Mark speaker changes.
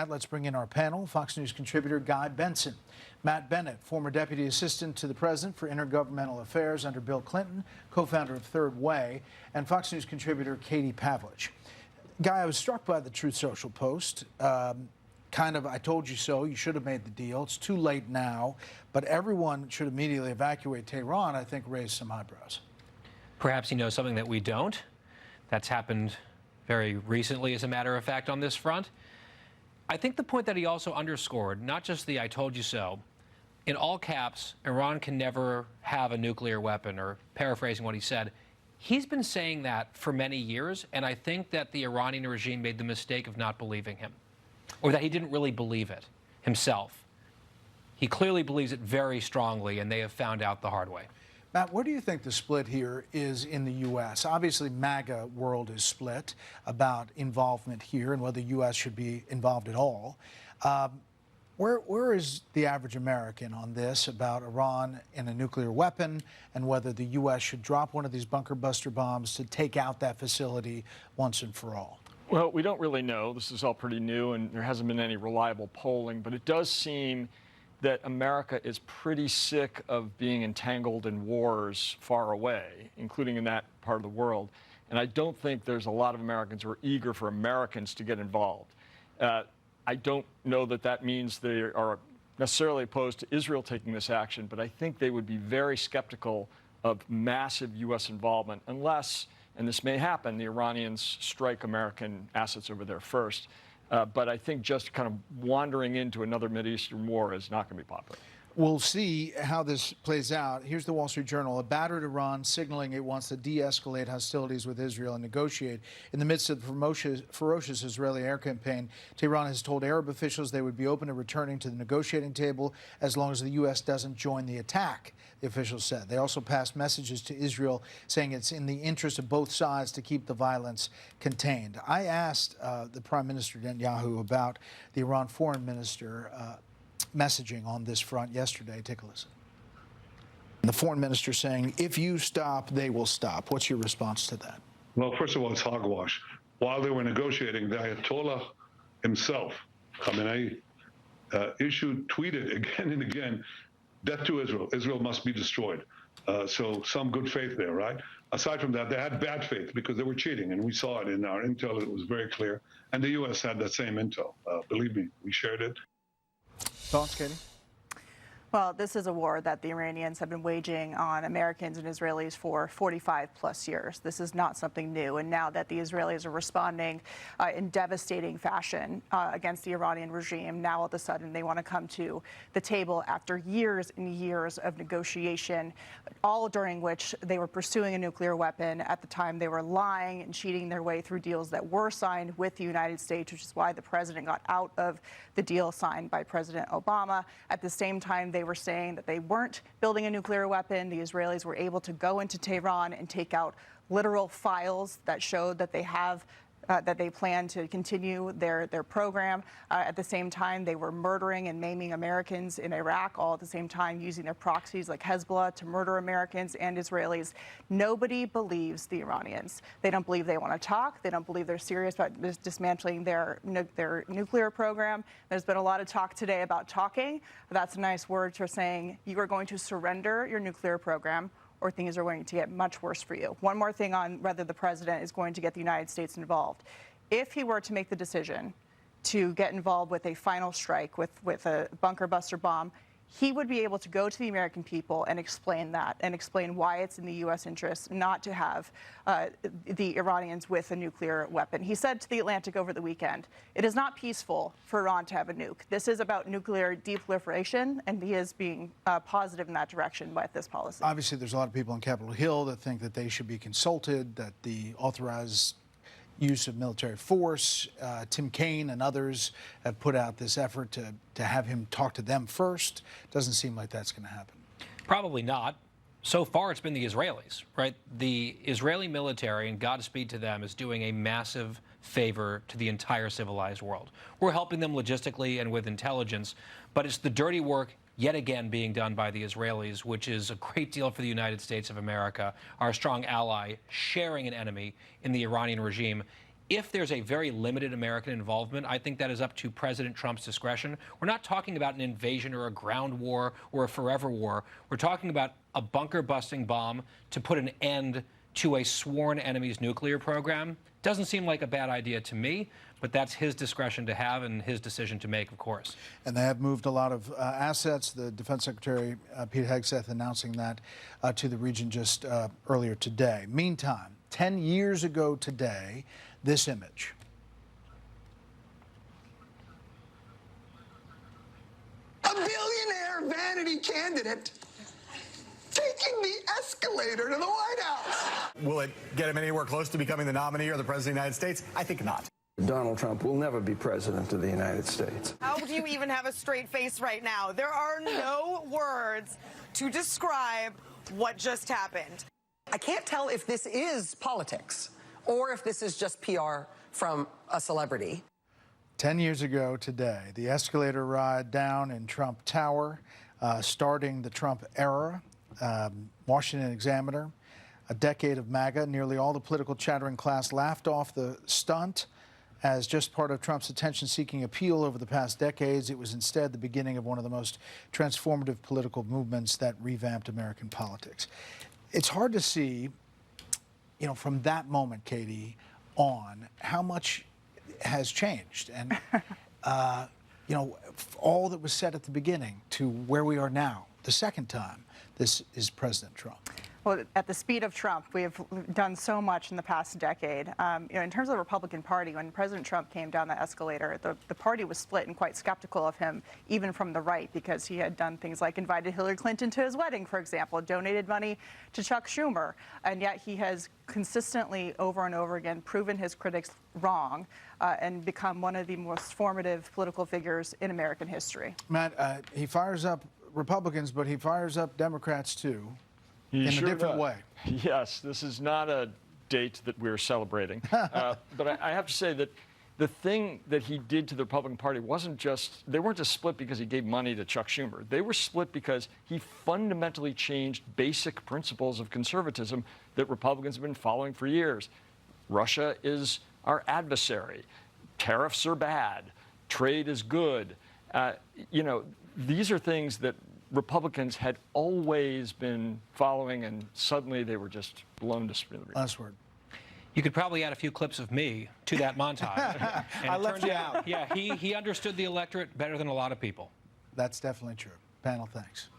Speaker 1: Let's bring in our panel, Fox News contributor Guy Benson. Matt Bennett, former Deputy Assistant to the President for Intergovernmental Affairs under Bill Clinton, co-founder of Third Way, and Fox News contributor Katie Pavlich. Guy, I was struck by the Truth Social post. I told you so, you should have made the deal. It's too late now, but everyone should immediately evacuate Tehran, I think raised some eyebrows.
Speaker 2: Perhaps he knows something that we don't. That's happened very recently, as a matter of fact, on this front. I think the point that he also underscored, not just the "I told you so," in all caps, Iran can never have a nuclear weapon, or paraphrasing what he said. He's been saying that for many years, and I think that the Iranian regime made the mistake of not believing him, or that he didn't really believe it himself. He clearly believes it very strongly, and they have found out the hard way.
Speaker 1: Matt, where do you think the split here is in the U.S.? Obviously, MAGA world is split about involvement here and whether the U.S. should be involved at all. Where is the average American on this about Iran and a nuclear weapon, and whether the U.S. should drop one of these bunker buster bombs to take out that facility once and for all?
Speaker 3: Well, we don't really know. This is all pretty new, and there hasn't been any reliable polling, but it does seem that America is pretty sick of being entangled in wars far away, including in that part of the world. And I don't think there's a lot of Americans who are eager for Americans to get involved. I don't know that that means they are necessarily opposed to Israel taking this action, but I think they would be very skeptical of massive U.S. involvement unless, and this may happen, the Iranians strike American assets over there first. But I think just kind of wandering into another Mideastern war is not going to be popular.
Speaker 1: We'll see how this plays out. Here's the Wall Street Journal. A battered Iran signaling it wants to de-escalate hostilities with Israel and negotiate. In the midst of the ferocious Israeli air campaign, Tehran has told Arab officials they would be open to returning to the negotiating table as long as the U.S. doesn't join the attack, the officials said. They also passed messages to Israel saying it's in the interest of both sides to keep the violence contained. I asked the Prime Minister Netanyahu about the Iran foreign minister messaging on this front yesterday. Take a listen. The foreign minister saying, if you stop, they will stop. What's your response to that?
Speaker 4: Well, first of all, it's hogwash. While they were negotiating, the Ayatollah himself, Khamenei, tweeted again and again, death to Israel. Israel must be destroyed. So some good faith there, right? Aside from that, they had bad faith because they were cheating, and we saw it in our intel. It was very clear. And the U.S. had that same intel. Believe me, we shared it.
Speaker 1: Thoughts, Katie?
Speaker 5: Well, this is a war that the Iranians have been waging on Americans and Israelis for 45 plus years. This is not something new. And now that the Israelis are responding in devastating fashion against the Iranian regime, now all of a sudden they want to come to the table after years and years of negotiation, all during which they were pursuing a nuclear weapon. At the time, they were lying and cheating their way through deals that were signed with the United States, which is why the president got out of the deal signed by President Obama. At the same time, they were saying that they weren't building a nuclear weapon. The Israelis were able to go into Tehran and take out literal files that showed that they have that they plan to continue their program. At the same time, they were murdering and maiming Americans in Iraq, all at the same time using their proxies like Hezbollah to murder Americans and Israelis. Nobody believes the Iranians. They don't believe they want to talk. They don't believe they're serious about dismantling their nuclear program. There's been a lot of talk today about talking. That's a nice word for saying you are going to surrender your nuclear program, or things are going to get much worse for you. One more thing on whether the president is going to get the United States involved. If he were to make the decision to get involved with a final strike with a bunker buster bomb, he would be able to go to the American people and explain that, and explain why it's in the U.S. interest not to have the Iranians with a nuclear weapon. He said to The Atlantic over the weekend, it is not peaceful for Iran to have a nuke. This is about nuclear deproliferation, and he is being positive in that direction with this policy.
Speaker 1: Obviously, there's a lot of people on Capitol Hill that think that they should be consulted, that the authorized use of military force. Tim Kaine and others have put out this effort to have him talk to them first. Doesn't seem like that's going to happen.
Speaker 2: Probably not. So far, it's been the Israelis, right? The Israeli military, and Godspeed to them, is doing a massive favor to the entire civilized world. We're helping them logistically and with intelligence, but it's the dirty work yet again being done by the Israelis, which is a great deal for the United States of America, our strong ally, sharing an enemy in the Iranian regime. If there's a very limited American involvement, I think that is up to President Trump's discretion. We're not talking about an invasion or a ground war or a forever war. We're talking about a bunker-busting bomb to put an end to a sworn enemy's nuclear program. Doesn't seem like a bad idea to me, but that's his discretion to have and his decision to make, of course.
Speaker 1: And they have moved a lot of assets. The Defense Secretary, Pete Hegseth, announcing that to the region just earlier today. Meantime, 10 years ago today, this image.
Speaker 6: A billionaire vanity candidate taking the escalator to the White House.
Speaker 7: Will it get him anywhere close to becoming the nominee or the president of the United States? I think not.
Speaker 6: Donald Trump will never be president of the United States.
Speaker 8: How do you even have a straight face right now? There are no words to describe what just happened.
Speaker 9: I can't tell if this is politics or if this is just PR from a celebrity.
Speaker 1: 10 years ago today, the escalator ride down in Trump Tower, starting the Trump era. Washington Examiner, a decade of MAGA. Nearly all the political chattering class laughed off the stunt as just part of Trump's attention-seeking appeal over the past decades. It was instead the beginning of one of the most transformative political movements that revamped American politics. It's hard to see, you know, from that moment, Katie, on how much has changed. And, you know, all that was said at the beginning to where we are now, the second time. This is President Trump.
Speaker 5: Well, at the speed of Trump, we have done so much in the past decade. You know, in terms of the Republican Party, when President Trump came down the escalator, the party was split and quite skeptical of him, even from the right, because he had done things like invited Hillary Clinton to his wedding, for example, donated money to Chuck Schumer, and yet he has consistently, over and over again, proven his critics wrong and become one of the most formative political figures in American history.
Speaker 1: Matt, he fires up Republicans, but he fires up Democrats, too.
Speaker 3: He
Speaker 1: in a
Speaker 3: sure
Speaker 1: different
Speaker 3: does.
Speaker 1: way.
Speaker 3: Yes, this is not a date that we're celebrating. But I have to say that the thing that he did to the Republican Party wasn't just, they weren't just split because he gave money to Chuck Schumer. They were split because he fundamentally changed basic principles of conservatism that Republicans have been following for years. Russia is our adversary. Tariffs are bad. Trade is good. You know, these are things that Republicans had always been following, and suddenly they were just blown to smithereens.
Speaker 1: Last word.
Speaker 2: You could probably add a few clips of me to that montage. And
Speaker 1: I
Speaker 2: it
Speaker 1: left
Speaker 2: turned
Speaker 1: you out.
Speaker 2: Yeah, he understood the electorate better than a lot of people.
Speaker 1: That's definitely true. Panel, thanks.